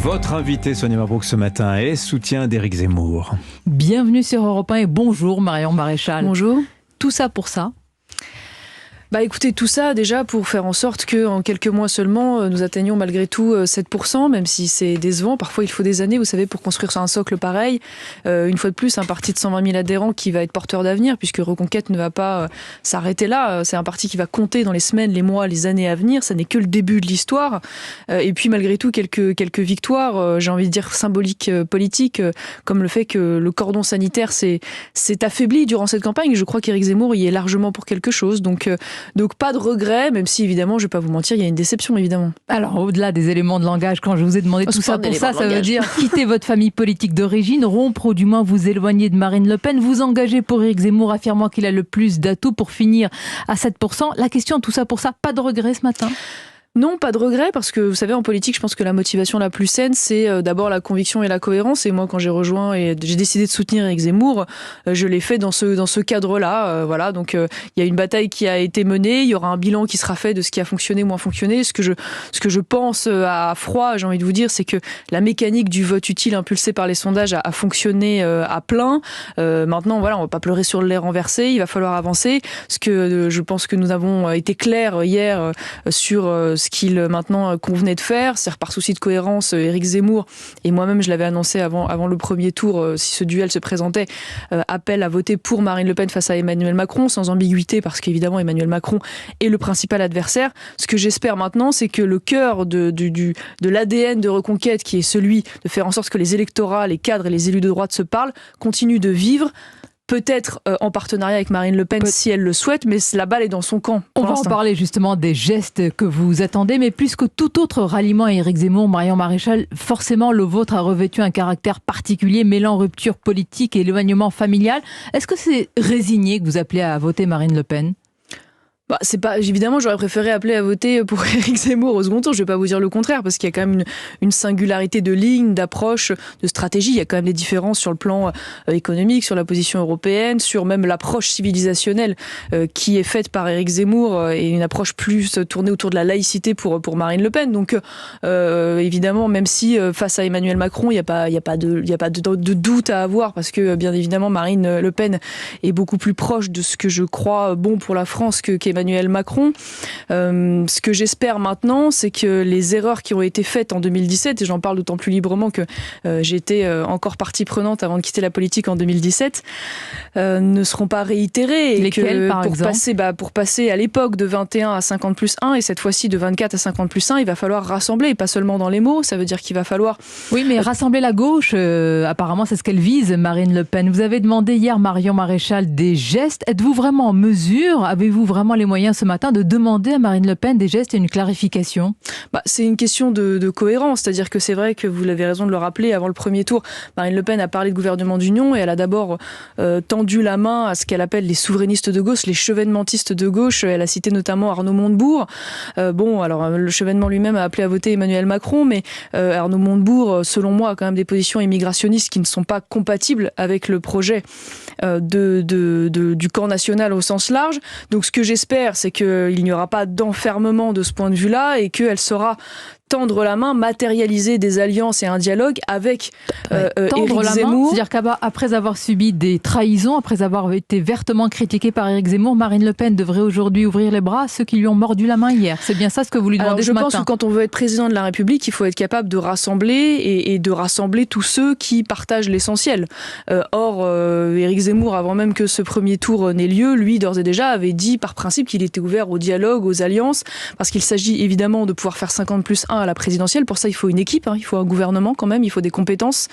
Votre invité, Sonia Mabrouk, ce matin est soutien d'Éric Zemmour. Bienvenue sur Europe 1 et bonjour Marion Maréchal. Bonjour. Tout ça pour ça ? Écoutez, tout ça déjà pour faire en sorte qu'en quelques mois seulement, nous atteignions malgré tout 7%, même si c'est décevant. Parfois, il faut des années, vous savez, pour construire sur un socle pareil. Une fois de plus, un parti de 120 000 adhérents qui va être porteur d'avenir, puisque Reconquête ne va pas s'arrêter là. C'est un parti qui va compter dans les semaines, les mois, les années à venir. Ça n'est que le début de l'histoire. Et puis, malgré tout, quelques victoires, j'ai envie de dire symboliques, politiques, comme le fait que le cordon sanitaire s'est affaibli durant cette campagne. Je crois qu'Éric Zemmour y est largement pour quelque chose. Donc pas de regret, même si évidemment, je vais pas vous mentir, il y a une déception évidemment. Alors au-delà des éléments de langage, quand je vous ai demandé tout ça pour ça, ça veut dire quitter votre famille politique d'origine, rompre ou du moins vous éloigner de Marine Le Pen, vous engager pour Éric Zemmour, affirmant qu'il a le plus d'atouts pour finir à 7%. La question, tout ça pour ça, pas de regret ce matin ? Non, pas de regret, parce que vous savez, en politique, je pense que la motivation la plus saine, c'est d'abord la conviction et la cohérence. Et moi, quand j'ai rejoint et j'ai décidé de soutenir Éric Zemmour, je l'ai fait dans ce cadre-là. Voilà, donc il y a une bataille qui a été menée, il y aura un bilan qui sera fait de ce qui a fonctionné, moins fonctionné. Ce que je pense à froid, j'ai envie de vous dire, c'est que la mécanique du vote utile impulsé par les sondages a fonctionné à plein. Maintenant, voilà, on va pas pleurer sur le lait renversé, il va falloir avancer. Ce que je pense que nous avons été clairs hier sur ce qu'il maintenant convenait de faire, c'est par souci de cohérence, Éric Zemmour, et moi-même je l'avais annoncé avant le premier tour, si ce duel se présentait, appel à voter pour Marine Le Pen face à Emmanuel Macron, sans ambiguïté, parce qu'évidemment Emmanuel Macron est le principal adversaire. Ce que j'espère maintenant, c'est que le cœur de l'ADN de Reconquête, qui est celui de faire en sorte que les électorats, les cadres et les élus de droite se parlent, continue de vivre. Peut-être en partenariat avec Marine Le Pen si elle le souhaite, mais la balle est dans son camp. On va en parler justement des gestes que vous attendez, mais plus que tout autre ralliement à Éric Zemmour, Marion Maréchal, forcément le vôtre a revêtu un caractère particulier, mêlant rupture politique et éloignement familial. Est-ce que c'est résigné que vous appelez à voter Marine Le Pen ? C'est pas, évidemment, j'aurais préféré appeler à voter pour Éric Zemmour au second tour. Je vais pas vous dire le contraire, parce qu'il y a quand même une singularité de ligne, d'approche, de stratégie. Il y a quand même des différences sur le plan économique, sur la position européenne, sur même l'approche civilisationnelle qui est faite par Éric Zemmour, et une approche plus tournée autour de la laïcité pour Marine Le Pen. Donc, évidemment, même si face à Emmanuel Macron, il y a pas de doute à avoir, parce que bien évidemment, Marine Le Pen est beaucoup plus proche de ce que je crois bon pour la France qu'Emmanuel Macron. Ce que j'espère maintenant, c'est que les erreurs qui ont été faites en 2017, et j'en parle d'autant plus librement que j'étais encore partie prenante avant de quitter la politique en 2017, ne seront pas réitérées. Lesquelles, par exemple ? Pour passer à l'époque de 21 à 50+1 et cette fois-ci de 24 à 50+1, il va falloir rassembler, et pas seulement dans les mots, ça veut dire qu'il va falloir... Oui, mais rassembler la gauche, apparemment c'est ce qu'elle vise, Marine Le Pen. Vous avez demandé hier, Marion Maréchal, des gestes. Êtes-vous vraiment en mesure, avez-vous vraiment les moyens ce matin de demander à Marine Le Pen des gestes et une clarification ? C'est une question de cohérence, c'est-à-dire que c'est vrai que vous avez raison de le rappeler, avant le premier tour, Marine Le Pen a parlé de gouvernement d'union et elle a d'abord tendu la main à ce qu'elle appelle les souverainistes de gauche, les chevènementistes de gauche. Elle a cité notamment Arnaud Montebourg. Le chevènement lui-même a appelé à voter Emmanuel Macron, mais Arnaud Montebourg, selon moi, a quand même des positions immigrationnistes qui ne sont pas compatibles avec le projet du camp national au sens large. Donc ce que j'espère, c'est qu'il n'y aura pas d'enfermement de ce point de vue-là et qu'elle saura tendre la main, matérialiser des alliances et un dialogue avec Éric Zemmour. C'est-à-dire qu'après avoir subi des trahisons, après avoir été vertement critiqué par Éric Zemmour, Marine Le Pen devrait aujourd'hui ouvrir les bras à ceux qui lui ont mordu la main hier. C'est bien ça ce que vous lui demandez ce matin ? Je pense que quand on veut être président de la République, il faut être capable de rassembler et de rassembler tous ceux qui partagent l'essentiel. Or, Éric Zemmour, avant même que ce premier tour n'ait lieu, lui, d'ores et déjà, avait dit par principe qu'il était ouvert au dialogue, aux alliances, parce qu'il s'agit évidemment de pouvoir faire 50+1 à la présidentielle. Pour ça, il faut une équipe, il faut un gouvernement quand même, il faut des compétences.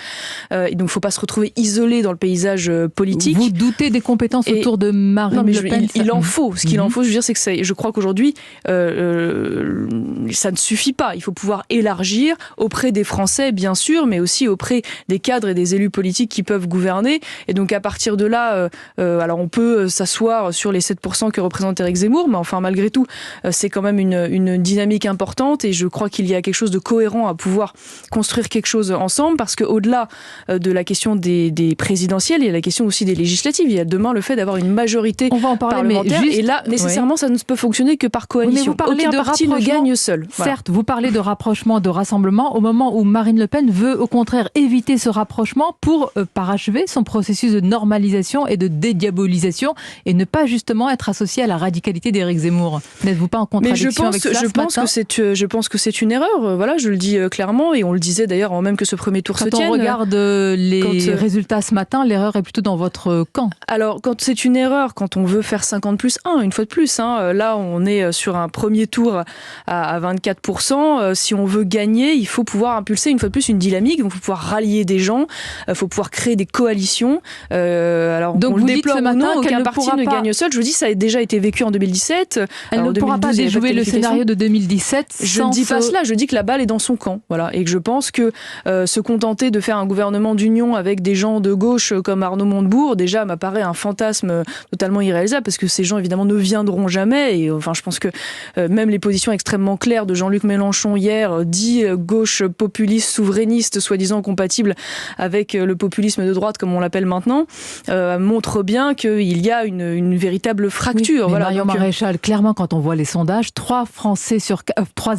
Et donc, il ne faut pas se retrouver isolé dans le paysage politique. Vous doutez des compétences autour de Marine Le Pen ? Il en faut. Ce qu'il en faut, je veux dire, c'est que je crois qu'aujourd'hui, ça ne suffit pas. Il faut pouvoir élargir auprès des Français, bien sûr, mais aussi auprès des cadres et des élus politiques qui peuvent gouverner. Et donc, à partir de là, alors on peut s'asseoir sur les 7% que représente Éric Zemmour, mais enfin, malgré tout, c'est quand même une dynamique importante et je crois qu'il y a a quelque chose de cohérent à pouvoir construire quelque chose ensemble, parce qu'au-delà de la question des présidentielles, il y a la question aussi des législatives. Il y a demain le fait d'avoir une majorité parlementaire, et là, nécessairement, ça ne peut fonctionner que par coalition. Aucun parti ne gagne seul. Certes, vous parlez de rapprochement, de rassemblement, au moment où Marine Le Pen veut au contraire éviter ce rapprochement pour parachever son processus de normalisation et de dédiabolisation et ne pas justement être associée à la radicalité d'Éric Zemmour. N'êtes-vous pas en contradiction avec cela je pense que c'est une erreur. Voilà, je le dis clairement, et on le disait d'ailleurs avant même que ce premier tour se tienne. Quand on regarde les résultats ce matin, l'erreur est plutôt dans votre camp. Alors, quand c'est une erreur, quand on veut faire 50+1, une fois de plus, là on est sur un premier tour à 24%. Si on veut gagner, il faut pouvoir impulser une fois de plus une dynamique, il faut pouvoir rallier des gens, il faut pouvoir créer des coalitions. Alors, donc on le déplore ou non, aucun parti ne gagne seul. Je vous dis, ça a déjà été vécu en 2017. Elle ne pourra pas déjouer le scénario de 2017. Je ne dis pas cela, je dis que la balle est dans son camp. Voilà. Et que je pense que se contenter de faire un gouvernement d'union avec des gens de gauche comme Arnaud Montebourg, déjà m'apparaît un fantasme totalement irréalisable, parce que ces gens évidemment ne viendront jamais. Et enfin, je pense que même les positions extrêmement claires de Jean-Luc Mélenchon hier, dit gauche populiste, souverainiste, soi-disant compatible avec le populisme de droite comme on l'appelle maintenant, montrent bien qu'il y a une véritable fracture. Oui, voilà. Marion Maréchal, clairement, quand on voit les sondages, 3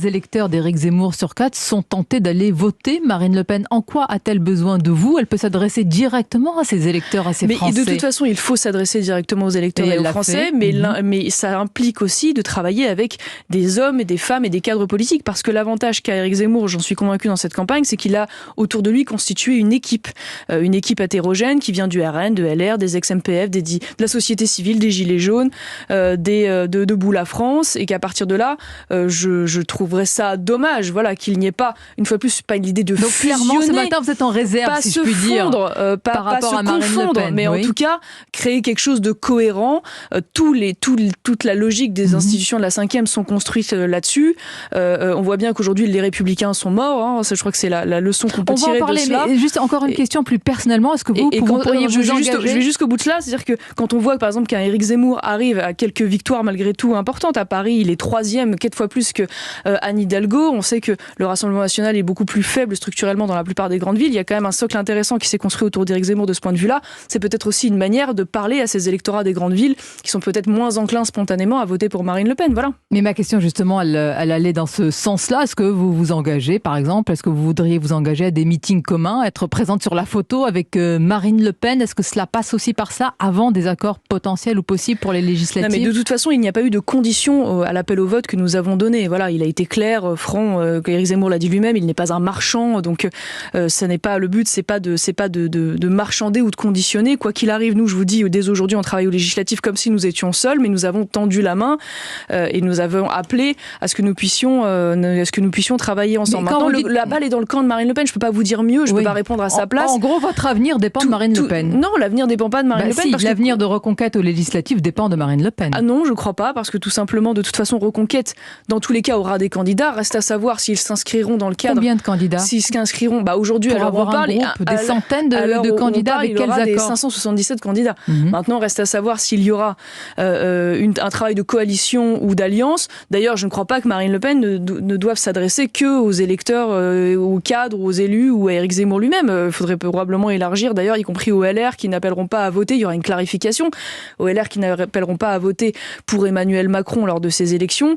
électeurs d'Éric Zemmour sur 4 sont tentés d'aller voter Marine Le Pen. En quoi a-t-elle besoin de vous? Elle peut s'adresser directement à ses électeurs, à ses Français. Mais de toute façon, il faut s'adresser directement aux électeurs et aux Français, mais ça implique aussi de travailler avec des hommes et des femmes et des cadres politiques, parce que l'avantage qu'a Éric Zemmour, j'en suis convaincu dans cette campagne, c'est qu'il a autour de lui constitué une équipe hétérogène qui vient du RN, de LR, des ex-MPF, de la société civile, des Gilets jaunes, de Debout la France, et qu'à partir de là, je trouverais ça dommage, voilà, qu'il n'y ait pas, une fois de plus, pas l'idée de fusionner. Donc clairement, ce matin, vous êtes en réserve, si je puis dire, par rapport à Marine Le Pen. Mais en tout cas, créer quelque chose de cohérent. Toute la logique des institutions de la 5e sont construites là-dessus. On voit bien qu'aujourd'hui, les Républicains sont morts. Ça, je crois que c'est la leçon qu'on peut tirer de cela. Mais juste encore une question plus personnellement. Est-ce que vous pourriez vous engager? Je vais jusqu'au bout de cela. C'est-à-dire que quand on voit, par exemple, qu'un Éric Zemmour arrive à quelques victoires malgré tout importantes à Paris, il est 3e, 4 fois plus que Anne Hidalgo. On sait que le Rassemblement national est beaucoup plus faible structurellement dans la plupart des grandes villes. Il y a quand même un socle intéressant qui s'est construit autour d'Éric Zemmour de ce point de vue-là. C'est peut-être aussi une manière de parler à ces électorats des grandes villes qui sont peut-être moins enclins spontanément à voter pour Marine Le Pen. Voilà. Mais ma question, justement, elle allait dans ce sens-là. Est-ce que vous vous engagez, par exemple, est-ce que vous voudriez vous engager à des meetings communs, être présente sur la photo avec Marine Le Pen? Est-ce que cela passe aussi par ça avant des accords potentiels ou possibles pour les législatives? Non, mais de toute façon, il n'y a pas eu de conditions à l'appel au vote que nous avons donné. Voilà, il a été clair, franc, Éric Zemmour l'a dit lui-même, il n'est pas un marchand, donc ça n'est pas le but, c'est pas de marchander ou de conditionner. Quoi qu'il arrive, nous, je vous dis, dès aujourd'hui, on travaille aux législatives comme si nous étions seuls, mais nous avons tendu la main et nous avons appelé à ce que nous puissions travailler ensemble. Maintenant, la balle est dans le camp de Marine Le Pen. Je peux pas vous dire mieux, je peux pas répondre à sa place. En gros, votre avenir dépend de Marine Le Pen. Non, l'avenir dépend pas de Marine Le Pen. Si, l'avenir de Reconquête aux législatives dépend de Marine Le Pen. Ah non, je crois pas, parce que tout simplement, de toute façon, Reconquête, dans tous les cas, aura des candidats. Reste à savoir s'ils s'inscriront dans le cadre. Combien de candidats? S'ils s'inscriront, aujourd'hui, alors on parle des centaines de candidats avec quels accords? Des 577 candidats. Maintenant, reste à savoir s'il y aura un travail de coalition ou d'alliance. D'ailleurs, je ne crois pas que Marine Le Pen ne doive s'adresser que aux électeurs, aux cadres, aux élus ou à Éric Zemmour lui-même. Il faudrait probablement élargir, d'ailleurs, y compris aux LR qui n'appelleront pas à voter. Il y aura une clarification. Aux LR qui n'appelleront pas à voter pour Emmanuel Macron lors de ces élections,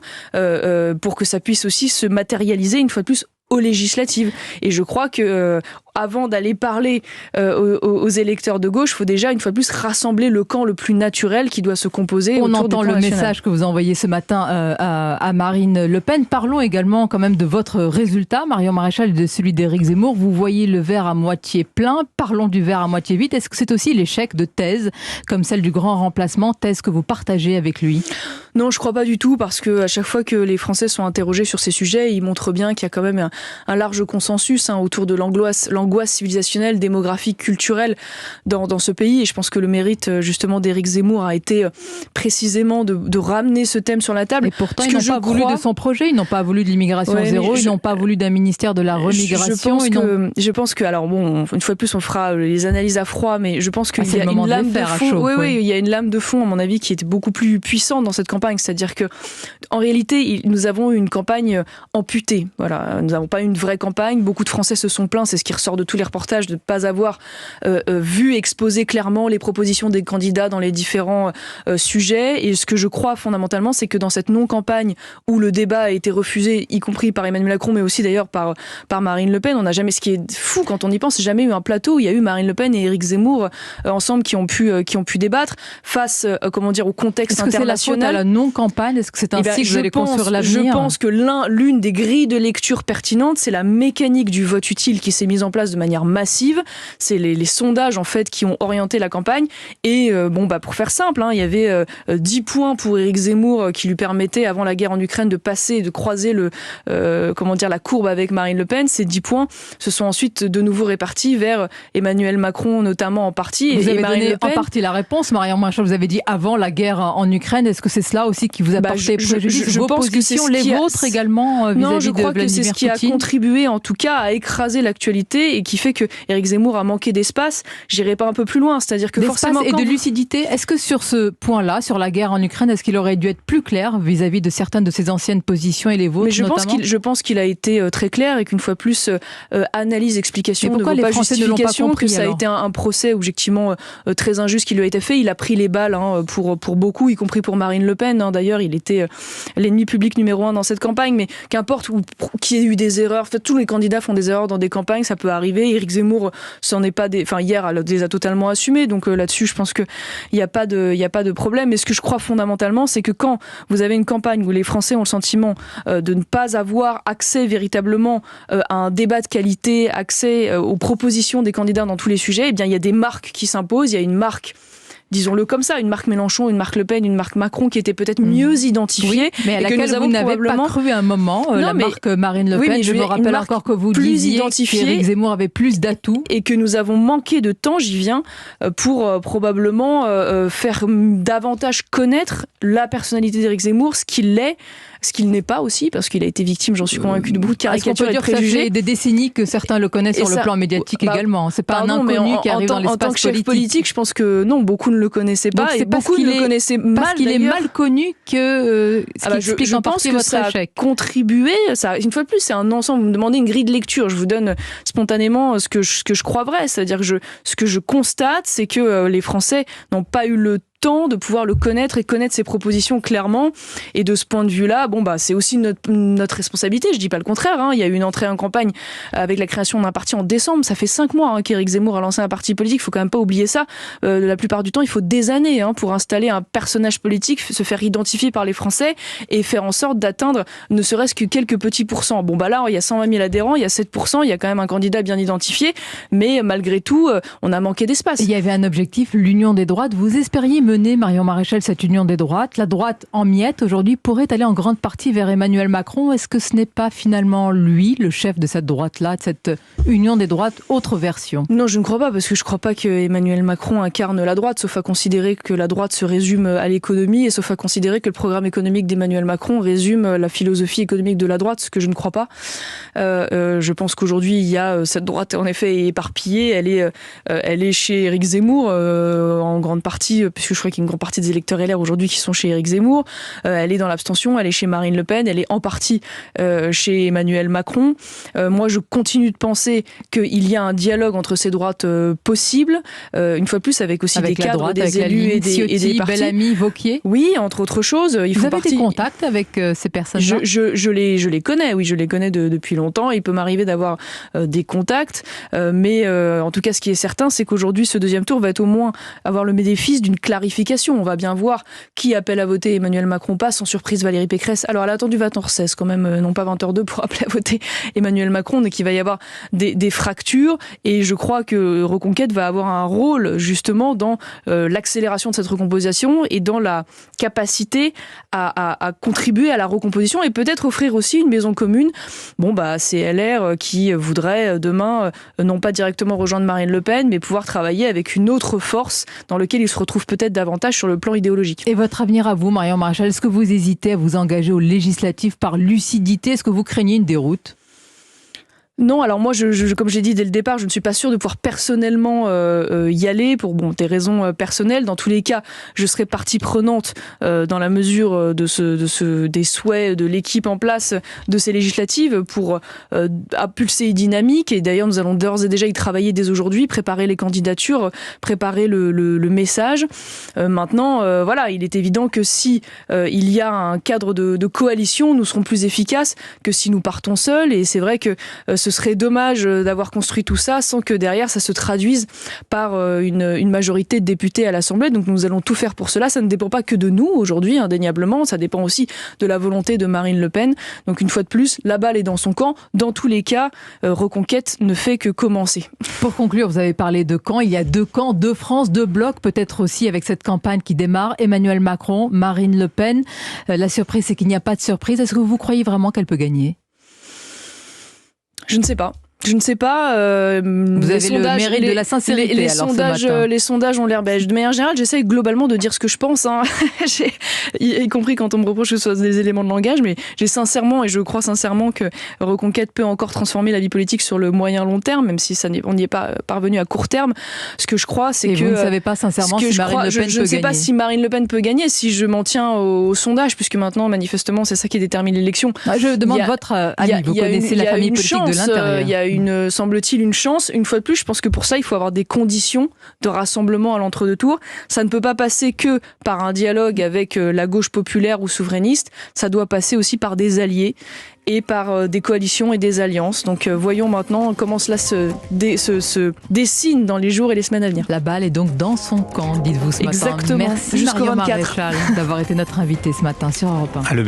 pour que ça puisse aussi se matérialiser une fois de plus aux législatives. Et je crois que avant d'aller parler aux électeurs de gauche, il faut déjà, une fois de plus, rassembler le camp le plus naturel qui doit se composer autour du plan national. On entend le message que vous envoyez ce matin à Marine Le Pen. Parlons également quand même de votre résultat, Marion Maréchal, et de celui d'Éric Zemmour. Vous voyez le verre à moitié plein. Parlons du verre à moitié vide. Est-ce que c'est aussi l'échec de thèses comme celle du grand remplacement, thèse que vous partagez avec lui? Non, je crois pas du tout, parce que à chaque fois que les Français sont interrogés sur ces sujets, ils montrent bien qu'il y a quand même un large consensus autour de l'angoisse angoisse civilisationnelle, démographique, culturelle dans ce pays. Et je pense que le mérite justement d'Éric Zemmour a été précisément de ramener ce thème sur la table. Et pourtant, ils n'ont pas voulu de son projet, ils n'ont pas voulu de l'immigration zéro, ils n'ont pas voulu d'un ministère de la remigration. Je pense que, alors bon, une fois de plus, on fera les analyses à froid, mais je pense qu'il y a une lame de fond. Oui, il y a une lame de fond, à mon avis, qui était beaucoup plus puissante dans cette campagne. C'est-à-dire que, en réalité, nous avons eu une campagne amputée. Voilà, nous n'avons pas eu une vraie campagne. Beaucoup de Français se sont plaints, c'est ce qui ressort de tous les reportages, de ne pas avoir vu exposer clairement les propositions des candidats dans les différents sujets. Et ce que je crois fondamentalement, c'est que dans cette non-campagne où le débat a été refusé, y compris par Emmanuel Macron, mais aussi d'ailleurs par Marine Le Pen, on n'a jamais, ce qui est fou quand on y pense, jamais eu un plateau où il y a eu Marine Le Pen et Éric Zemmour ensemble qui ont pu débattre face, au contexte international. Est-ce que c'est la faute à la non-campagne? Est-ce que c'est ainsi que vous allez construire l'avenir? Je pense que l'une des grilles de lecture pertinentes, c'est la mécanique du vote utile qui s'est mise en place de manière massive. C'est les sondages en fait qui ont orienté la campagne. Et pour faire simple, il y avait 10 points pour Éric Zemmour qui lui permettaient avant la guerre en Ukraine de passer, de croiser la courbe avec Marine Le Pen. Ces 10 points se sont ensuite de nouveau répartis vers Emmanuel Macron notamment en partie. Vous avez donné en partie la réponse, Marion Maréchal, vous avez dit avant la guerre en Ukraine. Est-ce que c'est cela aussi qui vous a porté préjudice? Je pense que c'est les vôtres également vis-à-vis de Vladimir Poutine? Non, je crois que c'est ce qui a contribué en tout cas à écraser l'actualité et qui fait que Éric Zemmour a manqué d'espace. J'irai pas un peu plus loin, c'est-à-dire que forcément et de lucidité. Est-ce que sur ce point-là, sur la guerre en Ukraine, est-ce qu'il aurait dû être plus clair vis-à-vis de certaines de ses anciennes positions et les vôtres? Mais je pense qu'il a été très clair et qu'une fois plus analyse, explication, ne vaut pas justification, que ça a été un procès objectivement très injuste qui lui a été fait. Il a pris les balles pour beaucoup, y compris pour Marine Le Pen. D'ailleurs, il était l'ennemi public numéro 1 dans cette campagne, mais qu'importe qu'il y ait eu des erreurs. En fait, tous les candidats font des erreurs dans des campagnes, ça peut arriver. Éric Zemmour hier les a totalement assumés, donc là-dessus, je pense que il y a pas de problème. Mais ce que je crois fondamentalement, c'est que quand vous avez une campagne où les Français ont le sentiment de ne pas avoir accès véritablement à un débat de qualité, accès aux propositions des candidats dans tous les sujets, eh bien il y a des marques qui s'imposent. Il y a une marque, disons-le comme ça, une marque Mélenchon, une marque Le Pen, une marque Macron qui était peut-être mieux identifiée. Oui, mais à laquelle vous n'avez pas cru à un moment, marque Marine Le Pen. Je vous rappelle encore que vous disiez qu'Éric Zemmour avait plus d'atouts. Et que nous avons manqué de temps, j'y viens, pour probablement faire davantage connaître la personnalité d'Éric Zemmour, ce qu'il est, ce qu'il n'est pas aussi, parce qu'il a été victime, j'en suis convaincue, de beaucoup de caricatures et de préjugés. Ça fait des décennies que certains le connaissent sur le plan médiatique également. C'est pas un inconnu qui arrive dans l'espace politique. En tant que chef politique, je pense que non, beaucoup ne le connaissaient pas. Donc, et beaucoup ne le connaissaient mal. Parce qu'il est mal connu que ce qui explique en partie votre échec. Ça a contribué. Une fois de plus, c'est un ensemble. Vous me demandez une grille de lecture. Je vous donne spontanément ce que je crois vrai. C'est-à-dire que ce que je constate, c'est que les Français n'ont pas eu le temps de pouvoir le connaître et connaître ses propositions clairement. Et de ce point de vue-là, c'est aussi notre responsabilité. Je dis pas le contraire. Il y a eu une entrée en campagne avec la création d'un parti en décembre. Ça fait 5 mois qu'Éric Zemmour a lancé un parti politique. Il faut quand même pas oublier ça. La plupart du temps, il faut des années pour installer un personnage politique, se faire identifier par les Français et faire en sorte d'atteindre ne serait-ce que quelques petits pourcents. Là, il y a 120 000 adhérents, il y a 7%, il y a quand même un candidat bien identifié. Mais malgré tout, on a manqué d'espace. Il y avait un objectif, l'union des droites. Vous espériez mener, Marion Maréchal, cette union des droites. La droite en miettes, aujourd'hui, pourrait aller en grande partie vers Emmanuel Macron. Est-ce que ce n'est pas finalement lui, le chef de cette droite-là, de cette union des droites, autre version? Non, je ne crois pas, parce que je ne crois pas que Emmanuel Macron incarne la droite, sauf à considérer que la droite se résume à l'économie, et sauf à considérer que le programme économique d'Emmanuel Macron résume la philosophie économique de la droite, ce que je ne crois pas. Je pense qu'aujourd'hui, il y a cette droite, en effet, éparpillée. Elle est chez Éric Zemmour, en grande partie, puisque je crois qu'il y a une grande partie des électeurs LR aujourd'hui qui sont chez Éric Zemmour. Elle est dans l'abstention, elle est chez Marine Le Pen, elle est en partie chez Emmanuel Macron. Moi, je continue de penser qu'il y a un dialogue entre ces droites possible, une fois de plus avec aussi des cadres, des élus et des partis. Bellamy, Wauquiez. Oui, entre autres choses. Vous avez des contacts avec ces personnes-là? Je les connais, oui, je les connais depuis longtemps. Il peut m'arriver d'avoir des contacts, mais en tout cas, ce qui est certain, c'est qu'aujourd'hui, ce deuxième tour va être au moins avoir le bénéfice d'une clarification clarification. On va bien voir qui appelle à voter Emmanuel Macron, pas sans surprise Valérie Pécresse. Alors elle a attendu 20h16 quand même, non pas 20h02 pour appeler à voter Emmanuel Macron, mais qu'il va y avoir des fractures. Et je crois que Reconquête va avoir un rôle justement dans l'accélération de cette recomposition et dans la capacité à contribuer à la recomposition et peut-être offrir aussi une maison commune. C'est LR qui voudrait demain non pas directement rejoindre Marine Le Pen, mais pouvoir travailler avec une autre force dans laquelle il se retrouve peut-être davantage sur le plan idéologique. Et votre avenir à vous, Marion Maréchal, est-ce que vous hésitez à vous engager aux législatives par lucidité? Est-ce que vous craignez une déroute? Non, alors moi, comme j'ai dit dès le départ, je ne suis pas sûre de pouvoir personnellement y aller pour des raisons personnelles. Dans tous les cas, je serai partie prenante dans la mesure des souhaits de l'équipe en place de ces législatives pour impulser une dynamique. Et d'ailleurs, nous allons d'ores et déjà y travailler dès aujourd'hui, préparer les candidatures, préparer le message. Maintenant, il est évident que si il y a un cadre de coalition, nous serons plus efficaces que si nous partons seuls. Et c'est vrai que ce serait dommage d'avoir construit tout ça sans que derrière ça se traduise par une majorité de députés à l'Assemblée. Donc nous allons tout faire pour cela. Ça ne dépend pas que de nous aujourd'hui, indéniablement. Ça dépend aussi de la volonté de Marine Le Pen. Donc une fois de plus, la balle est dans son camp. Dans tous les cas, Reconquête ne fait que commencer. Pour conclure, vous avez parlé de camps. Il y a 2 camps, 2 France, 2 blocs, peut-être aussi avec cette campagne qui démarre. Emmanuel Macron, Marine Le Pen. La surprise, c'est qu'il n'y a pas de surprise. Est-ce que vous croyez vraiment qu'elle peut gagner ? Je ne sais pas. Vous avez le mérite de la sincérité. Les sondages ont l'air belges. De manière générale, j'essaye globalement de dire ce que je pense, y compris quand on me reproche que ce soit des éléments de langage, mais j'ai sincèrement, et je crois sincèrement que Reconquête peut encore transformer la vie politique sur le moyen long terme, même si on n'y est pas parvenu à court terme. Ce que je crois, c'est que... vous ne savez pas sincèrement si Marine Le Pen peut gagner. Je ne sais pas si Marine Le Pen peut gagner, si je m'en tiens au sondage, puisque maintenant, manifestement, c'est ça qui détermine l'élection. Je demande votre avis. Vous connaissez la famille politique de l'intérieur. Il y a semble-t-il, une chance. Une fois de plus, je pense que pour ça, il faut avoir des conditions de rassemblement à l'entre-deux tours. Ça ne peut pas passer que par un dialogue avec la gauche populaire ou souverainiste. Ça doit passer aussi par des alliés et par des coalitions et des alliances. Donc voyons maintenant comment cela se dessine dans les jours et les semaines à venir. La balle est donc dans son camp, dites-vous ce matin. Exactement. Merci Marion Maréchal d'avoir été notre invitée ce matin sur Europe 1.